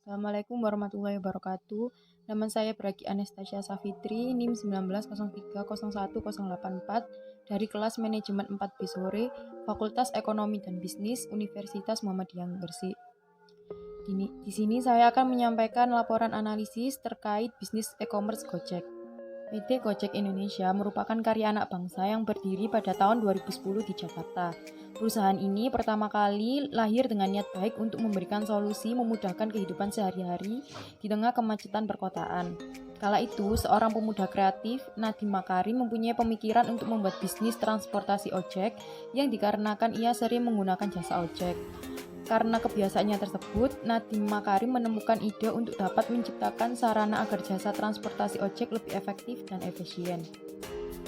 Assalamualaikum warahmatullahi wabarakatuh. Nama saya Bragi Anastasia Safitri, NIM 1903010884 dari kelas manajemen 4B sore, Fakultas Ekonomi dan Bisnis, Universitas Muhammadiyah Gresik. Di sini saya akan menyampaikan laporan analisis terkait bisnis e-commerce Gojek. PT Gojek Indonesia merupakan karya anak bangsa yang berdiri pada tahun 2010 di Jakarta. Perusahaan ini pertama kali lahir dengan niat baik untuk memberikan solusi memudahkan kehidupan sehari-hari di tengah kemacetan perkotaan. Kala itu, seorang pemuda kreatif, Nadiem Makarim, mempunyai pemikiran untuk membuat bisnis transportasi ojek yang dikarenakan ia sering menggunakan jasa ojek. Karena kebiasaannya tersebut, Nadiem Makarim menemukan ide untuk dapat menciptakan sarana agar jasa transportasi ojek lebih efektif dan efisien.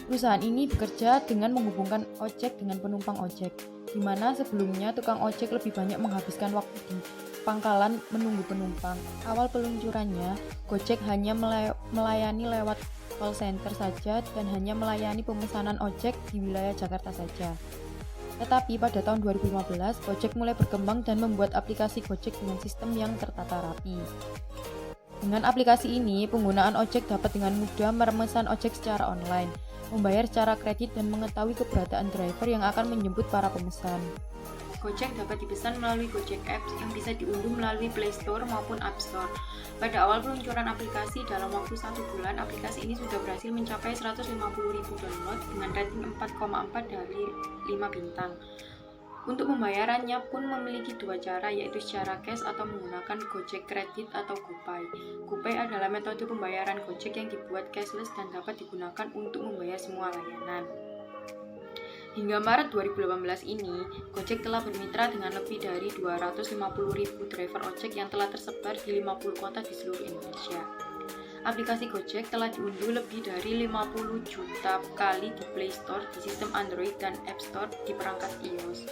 Perusahaan ini bekerja dengan menghubungkan ojek dengan penumpang ojek, di mana sebelumnya tukang ojek lebih banyak menghabiskan waktu di pangkalan menunggu penumpang. Awal peluncurannya, Gojek hanya melayani lewat call center saja dan hanya melayani pemesanan ojek di wilayah Jakarta saja. Tetapi pada tahun 2015, Gojek mulai berkembang dan membuat aplikasi Gojek dengan sistem yang tertata rapi. Dengan aplikasi ini, penggunaan ojek dapat dengan mudah memesan ojek secara online, membayar secara kredit dan mengetahui keberadaan driver yang akan menjemput para pemesan. Gojek dapat dipesan melalui Gojek Apps yang bisa diunduh melalui Play Store maupun App Store. Pada awal peluncuran aplikasi, dalam waktu 1 bulan, aplikasi ini sudah berhasil mencapai 150.000 download dengan rating 4,4 dari 5 bintang. Untuk pembayarannya pun memiliki dua cara, yaitu secara cash atau menggunakan Gojek Kredit atau GoPay. GoPay adalah metode pembayaran Gojek yang dibuat cashless dan dapat digunakan untuk membayar semua layanan. Hingga Maret 2018 ini, Gojek telah bermitra dengan lebih dari 250.000 driver ojek yang telah tersebar di 50 kota di seluruh Indonesia. Aplikasi Gojek telah diunduh lebih dari 50 juta kali di Play Store, di sistem Android dan App Store di perangkat iOS.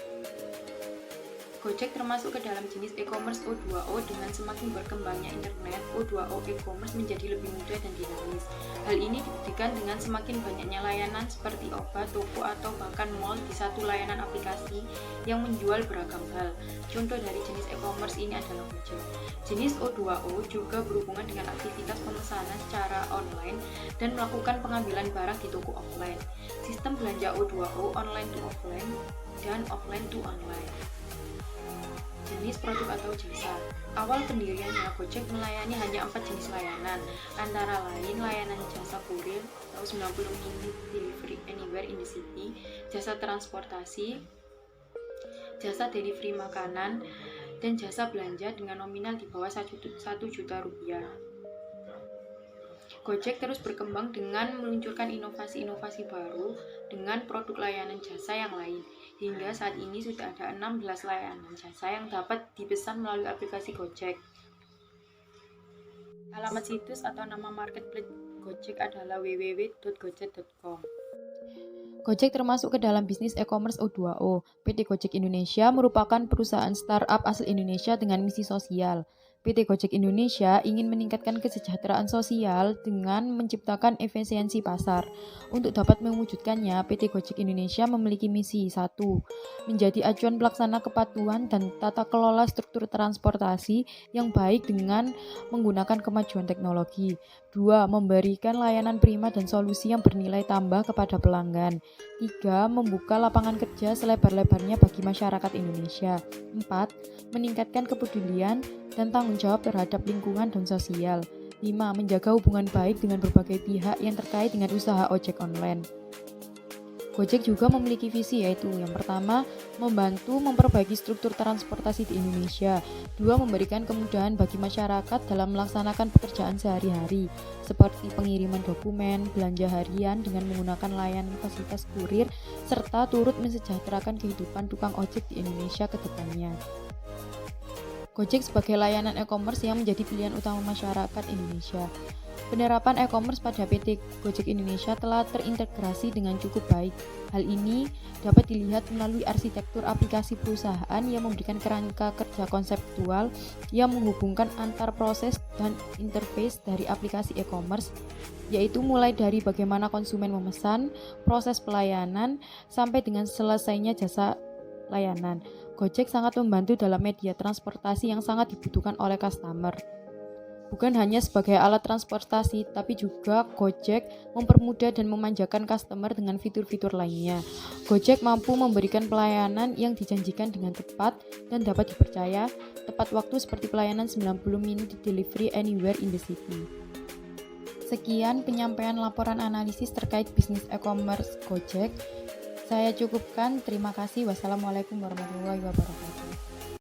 Gojek termasuk ke dalam jenis e-commerce O2O. Dengan semakin berkembangnya internet, O2O e-commerce menjadi lebih mudah dan dinamis. Hal ini dibuktikan dengan semakin banyaknya layanan seperti obat, toko, atau bahkan mall di satu layanan aplikasi yang menjual beragam hal. Contoh dari jenis e-commerce ini adalah Gojek. Jenis O2O juga berhubungan dengan aktivitas pemesanan secara online dan melakukan pengambilan barang di toko offline. Sistem belanja O2O, online to offline dan offline to online. Jenis produk atau jasa. Awal pendiriannya, Gojek melayani hanya 4 jenis layanan, antara lain layanan jasa kurir atau 90 menit delivery anywhere in the city, jasa transportasi, jasa delivery makanan, dan jasa belanja dengan nominal di bawah 1 juta rupiah. Gojek terus berkembang dengan meluncurkan inovasi-inovasi baru dengan produk layanan jasa yang lain. Hingga saat ini sudah ada 16 layanan jasa yang dapat dipesan melalui aplikasi Gojek. Alamat situs atau nama marketplace Gojek adalah www.gojek.com. Gojek termasuk ke dalam bisnis e-commerce O2O. PT Gojek Indonesia merupakan perusahaan startup asal Indonesia dengan misi sosial. PT Gojek Indonesia ingin meningkatkan kesejahteraan sosial dengan menciptakan efisiensi pasar. Untuk dapat mewujudkannya, PT Gojek Indonesia memiliki misi 1. Menjadi acuan pelaksana kepatuhan dan tata kelola struktur transportasi yang baik dengan menggunakan kemajuan teknologi. 2. Memberikan layanan prima dan solusi yang bernilai tambah kepada pelanggan. 3. Membuka lapangan kerja selebar-lebarnya bagi masyarakat Indonesia. 4. Meningkatkan kepedulian dan tanggung jawab terhadap lingkungan dan sosial. 5. Menjaga hubungan baik dengan berbagai pihak yang terkait dengan usaha ojek online. Gojek juga memiliki visi, yaitu yang pertama, membantu memperbaiki struktur transportasi di Indonesia. 2. Memberikan kemudahan bagi masyarakat dalam melaksanakan pekerjaan sehari-hari, seperti pengiriman dokumen, belanja harian dengan menggunakan layanan fasilitas kurir, serta turut mensejahterakan kehidupan tukang ojek di Indonesia ke depannya. Gojek sebagai layanan e-commerce yang menjadi pilihan utama masyarakat Indonesia. Penerapan e-commerce pada PT Gojek Indonesia telah terintegrasi dengan cukup baik. Hal ini dapat dilihat melalui arsitektur aplikasi perusahaan yang memberikan kerangka kerja konseptual yang menghubungkan antar proses dan interface dari aplikasi e-commerce, yaitu mulai dari bagaimana konsumen memesan, proses pelayanan, sampai dengan selesainya jasa layanan. Gojek sangat membantu dalam media transportasi yang sangat dibutuhkan oleh customer. Bukan hanya sebagai alat transportasi, tapi juga Gojek mempermudah dan memanjakan customer dengan fitur-fitur lainnya. Gojek mampu memberikan pelayanan yang dijanjikan dengan tepat dan dapat dipercaya, tepat waktu seperti pelayanan 90 menit delivery anywhere in the city. Sekian penyampaian laporan analisis terkait bisnis e-commerce Gojek. Saya cukupkan, terima kasih. Wassalamualaikum warahmatullahi wabarakatuh.